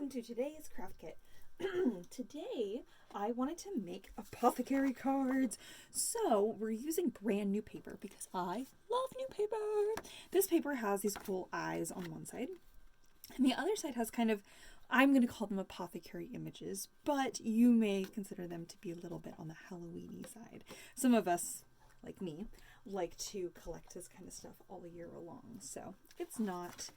welcome to today's craft kit. Today I wanted to make apothecary cards. So we're using brand new paper because I love new paper. This paper has these cool eyes on one side and the other side has kind of, I'm going to call them apothecary images, but you may consider them to be a little bit on the Halloween-y side. Some of us, like me, like to collect this kind of stuff all year long, so it's not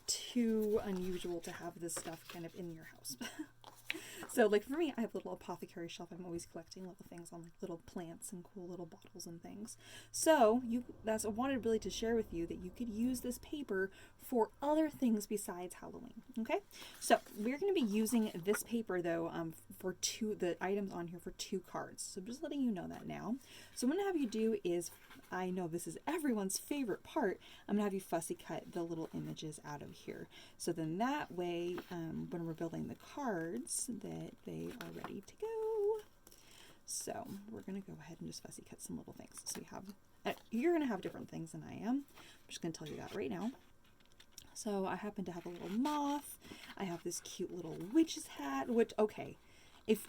too unusual to have this stuff kind of in your house. So like for me, I have a little apothecary shelf. I'm always collecting little things on like little plants and cool little bottles and things. So that's I wanted really to share with you that you could use this paper for other things besides Halloween. Okay, so we're going to be using this paper though for the items on here for 2 cards. So I'm just letting you know that now. So what I'm going to have you do is, I know this is everyone's favorite part, I'm going to have you fussy cut the little images out of here. So then that way, when we're building the cards, that they are ready to go. So we're going to go ahead and just fussy cut some little things. So we have, you're going to have different things than I am. I'm just going to tell you that right now. So I happen to have a little moth. I have this cute little witch's hat, which, okay, if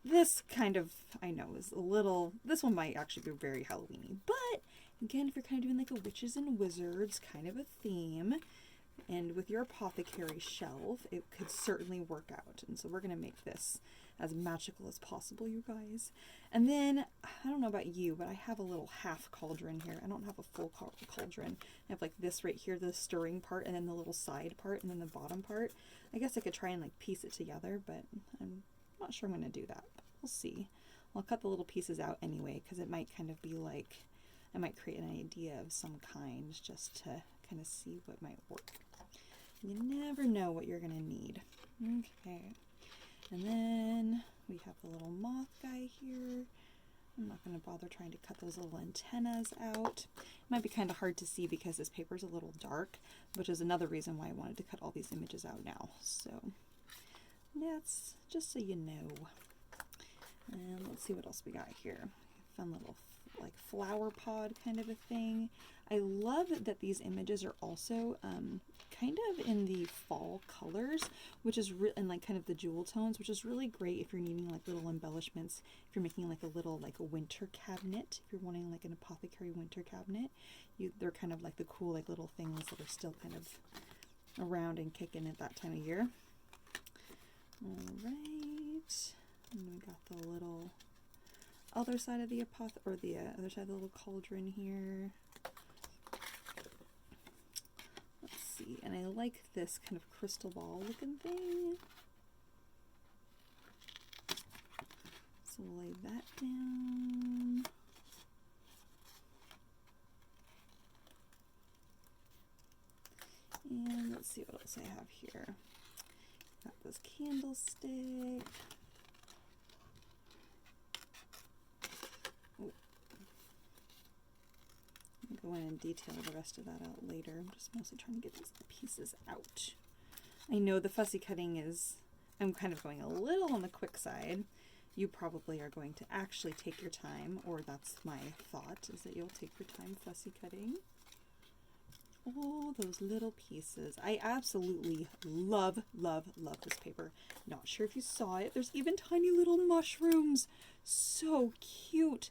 this kind of, I know, is a little, this one might actually be very Halloween-y, but again, if you're kind of doing like a witches and wizards kind of a theme, and with your apothecary shelf, it could certainly work out. And so we're going to make this as magical as possible, you guys. And then, I don't know about you, but I have a little half cauldron here. I don't have a full cauldron. I have like this right here, the stirring part, and then the little side part, and then the bottom part. I guess I could try and like piece it together, but I'm not sure I'm going to do that. But we'll see. I'll cut the little pieces out anyway, because it might kind of be like, I might create an idea of some kind just to kind of see what might work. You never know what you're going to need. Okay. And then we have the little moth guy here. I'm not going to bother trying to cut those little antennas out. It might be kind of hard to see because this paper is a little dark, which is another reason why I wanted to cut all these images out now. So that's just so you know. And let's see what else we got here. Fun little like flower pod kind of a thing. I love that these images are also kind of in the fall colors, which is and like kind of the jewel tones, which is really great if you're needing like little embellishments, if you're making like a little like a winter cabinet, if you're wanting like an apothecary winter cabinet. They're kind of like the cool like little things that are still kind of around and kicking at that time of year. All right, and we got the little other side of the other side of the little cauldron here. Let's see, and I like this kind of crystal ball looking thing. So we'll lay that down. And let's see what else I have here. Got this candlestick. Go in and detail the rest of that out later. I'm just mostly trying to get these pieces out. I know the fussy cutting is, I'm kind of going a little on the quick side. You probably are going to actually take your time, or that's my thought, is that you'll take your time fussy cutting. Oh, those little pieces. I absolutely love, love, love this paper. Not sure if you saw it. There's even tiny little mushrooms. So cute.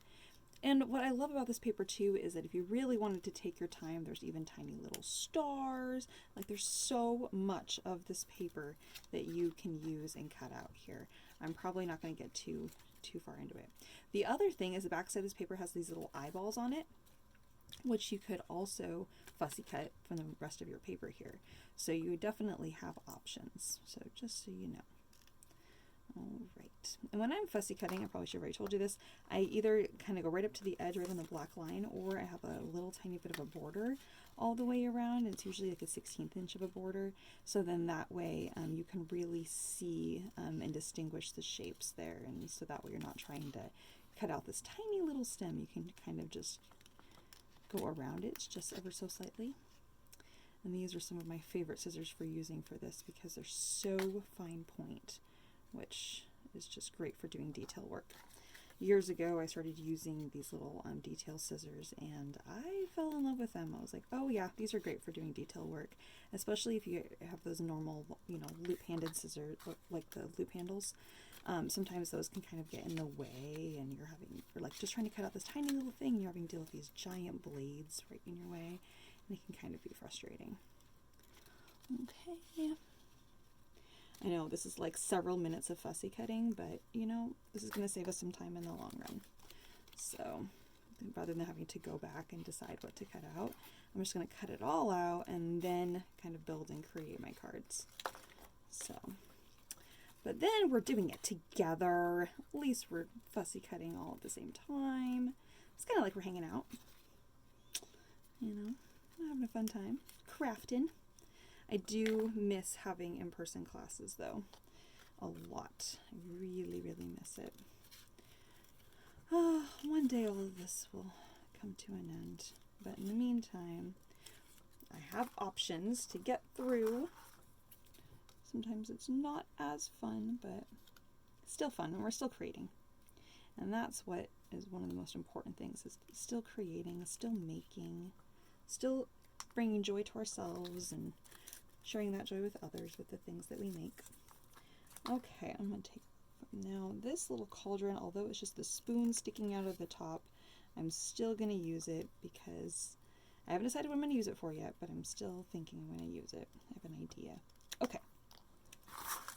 And what I love about this paper too is that if you really wanted to take your time, there's even tiny little stars. Like there's so much of this paper that you can use and cut out here. I'm probably not going to get too far into it. The other thing is the back side of this paper has these little eyeballs on it, which you could also fussy cut from the rest of your paper here. So you definitely have options. So just so you know. All right, and when I'm fussy cutting, I probably should have already told you this, I either kind of go right up to the edge right on the black line, or I have a little tiny bit of a border all the way around. It's usually like a 1/16 inch of a border, so then that way you can really see and distinguish the shapes there, and so that way you're not trying to cut out this tiny little stem. You can kind of just go around it just ever so slightly. And these are some of my favorite scissors for using for this because they're so fine point, which is just great for doing detail work. years ago I started using these little detail scissors, and I fell in love with them. I was like, oh yeah, these are great for doing detail work, especially if you have those normal, you know, loop-handed scissors, like the loop handles. Sometimes those can kind of get in the way, and you're like just trying to cut out this tiny little thing, and you're having to deal with these giant blades right in your way, and it can kind of be frustrating. Okay. I know this is like several minutes of fussy cutting, but you know, this is going to save us some time in the long run. So rather than having to go back and decide what to cut out, I'm just going to cut it all out and then kind of build and create my cards. So, but then we're doing it together. At least we're fussy cutting all at the same time. It's kind of like we're hanging out, you know, having a fun time crafting. I do miss having in-person classes though, a lot. I really, really miss it. One day all of this will come to an end, but in the meantime, I have options to get through. Sometimes it's not as fun, but still fun, and we're still creating. And that's what is one of the most important things, is still creating, still making, still bringing joy to ourselves and sharing that joy with others with the things that we make. Okay, I'm going to take now this little cauldron, although it's just the spoon sticking out of the top, I'm still going to use it because I haven't decided what I'm going to use it for yet, but I'm still thinking I'm going to use it. I have an idea. Okay,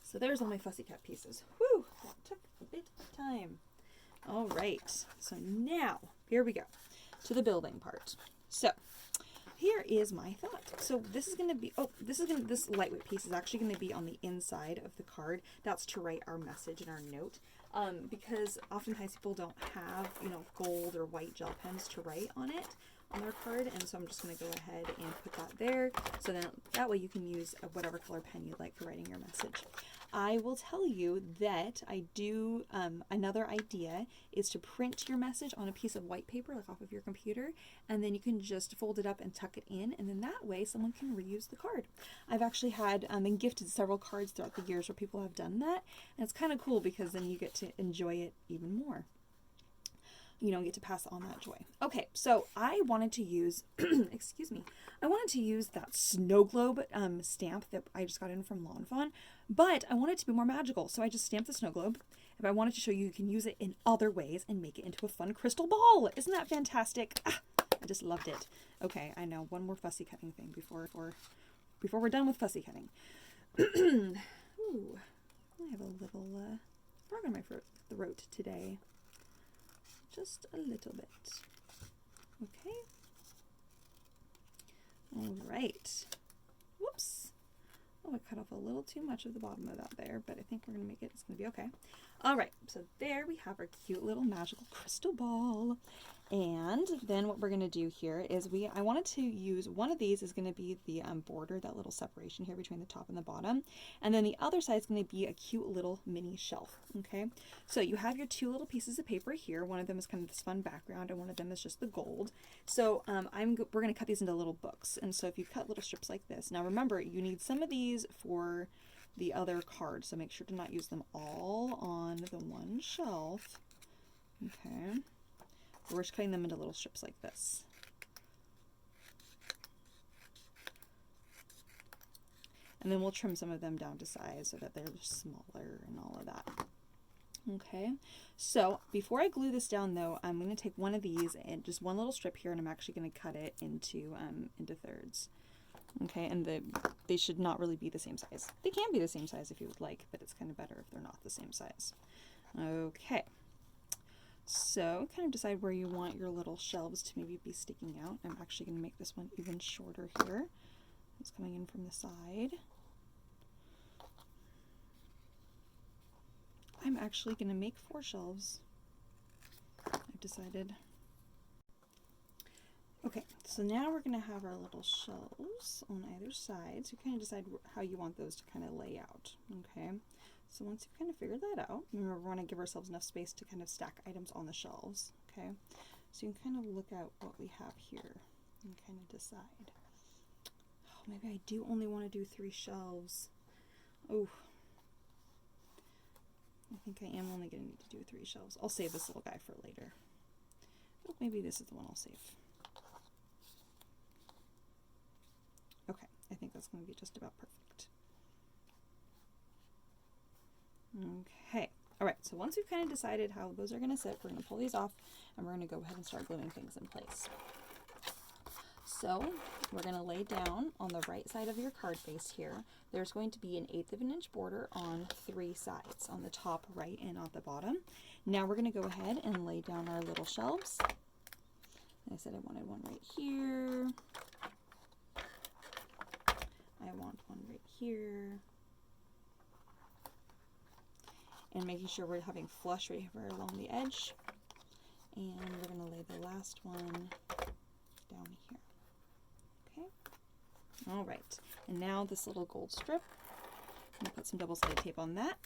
so there's all my fussy cut pieces. Whew, that took a bit of time. All right, so now here we go to the building part. So here is my thought. So this is going to be, this lightweight piece is actually going to be on the inside of the card. That's to write our message and our note. Because oftentimes people don't have, you know, gold or white gel pens to write on it, on their card. And so I'm just going to go ahead and put that there. So then that way you can use whatever color pen you'd like for writing your message. I will tell you that I do, another idea is to print your message on a piece of white paper, like off of your computer, and then you can just fold it up and tuck it in, and then that way someone can reuse the card. I've actually had been gifted several cards throughout the years where people have done that, and it's kind of cool because then you get to enjoy it even more. You know, get to pass on that joy. Okay, so I wanted to use, excuse me, I wanted to use that snow globe stamp that I just got in from Lawn Fawn, but I wanted it to be more magical, so I just stamped the snow globe. If I wanted to show you, you can use it in other ways and make it into a fun crystal ball. Isn't that fantastic? Ah, I just loved it. Okay, I know, one more fussy cutting thing before we're done with fussy cutting. Ooh, I have a little frog in my throat today. Just a little bit. Okay. All right. Whoops. Oh, I cut off a little too much of the bottom of that there, but I think we're going to make it. It's going to be okay. All right. So there we have our cute little magical crystal ball. And then what we're going to do here is I wanted to use one of these is going to be the border, that little separation here between the top and the bottom. And then the other side is going to be a cute little mini shelf. Okay. So you have your two little pieces of paper here. One of them is kind of this fun background and one of them is just the gold. So we're going to cut these into little books. And so if you cut little strips like this, now remember you need some of these for the other card. So make sure to not use them all on the one shelf. Okay. We're just cutting them into little strips like this. And then we'll trim some of them down to size so that they're smaller and all of that. Okay, so before I glue this down though, I'm going to take one of these and just one little strip here, and I'm actually going to cut it into thirds. Okay, and they should not really be the same size. They can be the same size if you would like, but it's kind of better if they're not the same size. Okay. So kind of decide where you want your little shelves to maybe be sticking out. I'm actually going to make this one even shorter here. It's coming in from the side. I'm actually going to make 4 shelves. I've decided. Okay, so now we're going to have our little shelves on either side. So you kind of decide how you want those to kind of lay out. Okay. So once you've kind of figured that out, remember we want to give ourselves enough space to kind of stack items on the shelves, okay? So you can kind of look at what we have here and kind of decide. Oh, maybe I do only want to do 3 shelves. Oh. I think I am only going to need to do 3 shelves. I'll save this little guy for later. Oh, maybe this is the one I'll save. Okay, I think that's going to be just about perfect. Okay, all right, so once we've kind of decided how those are going to sit, we're going to pull these off and we're going to go ahead and start gluing things in place. So we're going to lay down on the right side of your card base here. There's going to be an 1/8 of an inch border on 3 sides, on the top, right, and on the bottom. Now we're going to go ahead and lay down our little shelves. I said I wanted one right here. I want one right here. And making sure we're having flush right here along the edge. And we're going to lay the last one down here. Okay. All right. And now this little gold strip. I'm going to put some double-sided tape on that.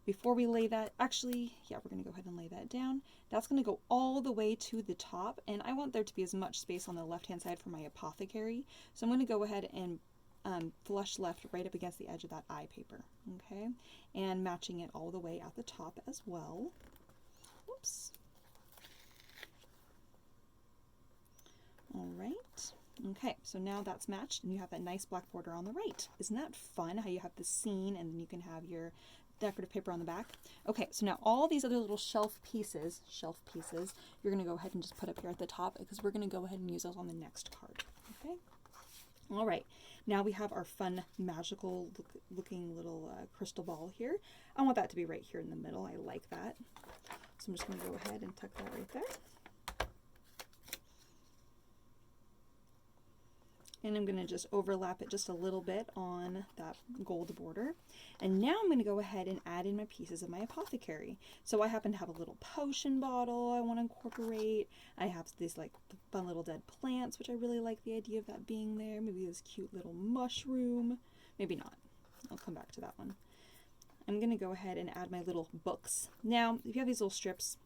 Before we lay that, actually, yeah, we're going to go ahead and lay that down. That's going to go all the way to the top, and I want there to be as much space on the left-hand side for my Apothecary. So I'm going to go ahead and flush left right up against the edge of that eye paper, okay? And matching it all the way at the top as well. Whoops. All right. Okay, so now that's matched, and you have that nice black border on the right. Isn't that fun, how you have the scene, and then you can have your decorative paper on the back? Okay, so now all these other little shelf pieces, you're going to go ahead and just put up here at the top, because we're going to go ahead and use those on the next card, okay? All right, now we have our fun, magical looking little crystal ball here. I want that to be right here in the middle. I like that. So I'm just going to go ahead and tuck that right there. And I'm going to just overlap it just a little bit on that gold border. And now I'm going to go ahead and add in my pieces of my Apothecary. So I happen to have a little potion bottle I want to incorporate. I have these like fun little dead plants, which I really like the idea of that being there. Maybe this cute little mushroom. Maybe not. I'll come back to that one. I'm going to go ahead and add my little books. Now, if you have these little strips,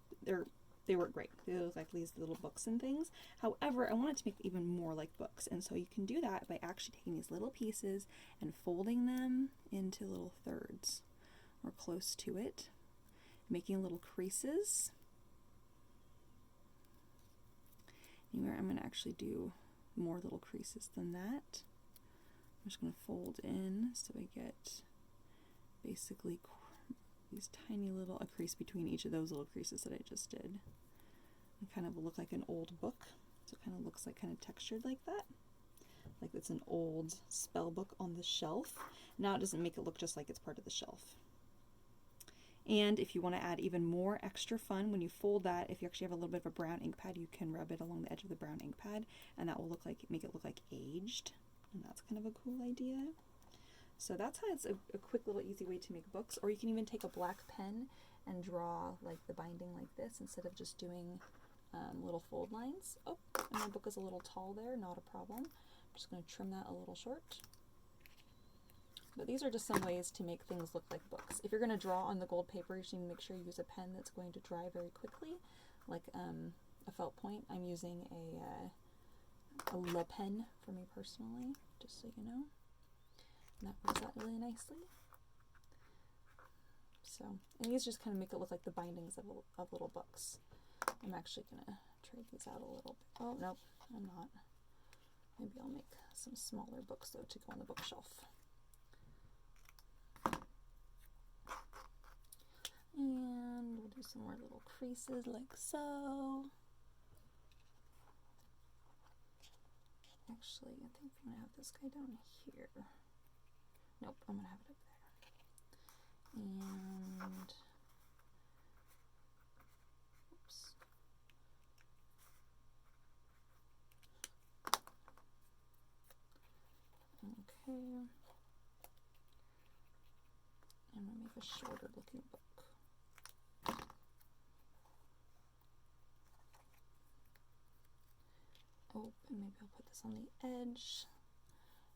they work great. They look like these little books and things. However, I want it to make even more like books. And so you can do that by actually taking these little pieces and folding them into little thirds or close to it, making little creases. Anywhere I'm going to actually do more little creases than that. I'm just going to fold in so I get basically these tiny little, a crease between each of those little creases that I just did. It kind of will look like an old book. So it kind of looks like kind of textured like that. Like it's an old spell book on the shelf. Now it doesn't make it look just like it's part of the shelf. And if you want to add even more extra fun, when you fold that, if you actually have a little bit of a brown ink pad, you can rub it along the edge of the brown ink pad, and that will look like, make it look like aged. And that's kind of a cool idea. So that's how it's a quick little easy way to make books. Or you can even take a black pen and draw like the binding like this instead of just doing little fold lines. Oh, and my book is a little tall there, not a problem. I'm just going to trim that a little short. But these are just some ways to make things look like books. If you're going to draw on the gold paper, you should make sure you use a pen that's going to dry very quickly, like a felt point. I'm using a Le pen for me personally, just so you know. And that works out really nicely. So, and these just kind of make it look like the bindings of little books. I'm actually going to trade these out a little bit. Oh, nope, I'm not. Maybe I'll make some smaller books, though, to go on the bookshelf. And we'll do some more little creases like so. Actually, I think I'm going to have this guy down here. Nope, I'm going to have it up there. And, oops. Okay. I'm going to make a shorter looking book. Oh, and maybe I'll put this on the edge.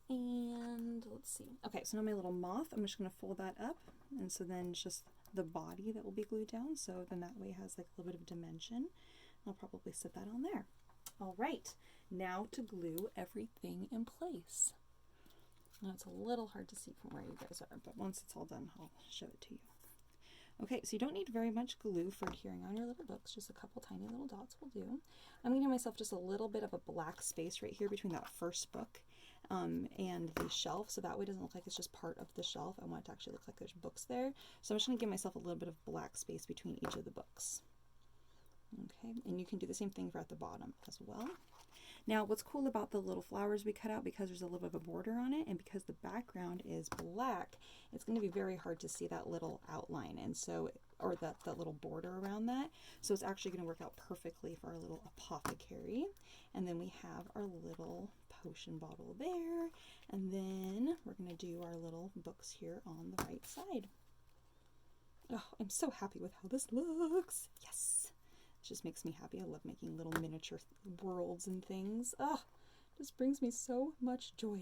And let's see. Okay, so now my little moth, I'm just going to fold that up. And so then it's just the body that will be glued down. So then that way it has like a little bit of dimension. I'll probably set that on there. All right, now to glue everything in place. Now it's a little hard to see from where you guys are, but once it's all done, I'll show it to you. Okay, so you don't need very much glue for adhering on your little books. Just a couple tiny little dots will do. I'm going to give myself just a little bit of a black space right here between that first book and the shelf, so that way it doesn't look like it's just part of the shelf. I want it to actually look like there's books there. So I'm just going to give myself a little bit of black space between each of the books. Okay, and you can do the same thing for at the bottom as well. Now, what's cool about the little flowers we cut out, because there's a little bit of a border on it, and because the background is black, it's going to be very hard to see that little outline, and so, or that little border around that. So it's actually going to work out perfectly for our little apothecary. And then we have our little potion bottle there, and then we're going to do our little books here on the right side. Oh, I'm so happy with how this looks. Yes. Just makes me happy. I love making little miniature worlds and things. Oh, just brings me so much joy.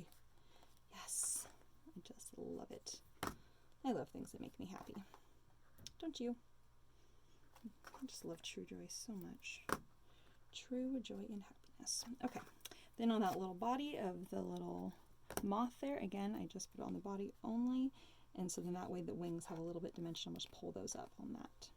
Yes, I just love it. I love things that make me happy. Don't you? I just love true joy so much. True joy and happiness. Okay, then on that little body of the little moth there, again, I just put it on the body only. And so then that way the wings have a little bit dimension. I'll just pull those up on that.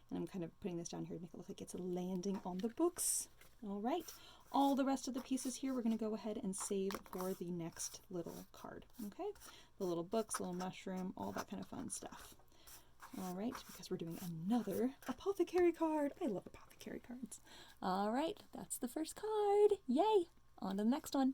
And I'm kind of putting this down here to make it look like it's landing on the books. All right. All the rest of the pieces here, we're going to go ahead and save for the next little card. Okay. The little books, little mushroom, all that kind of fun stuff. All right. Because we're doing another apothecary card. I love apothecary cards. All right. That's the first card. Yay. On to the next one.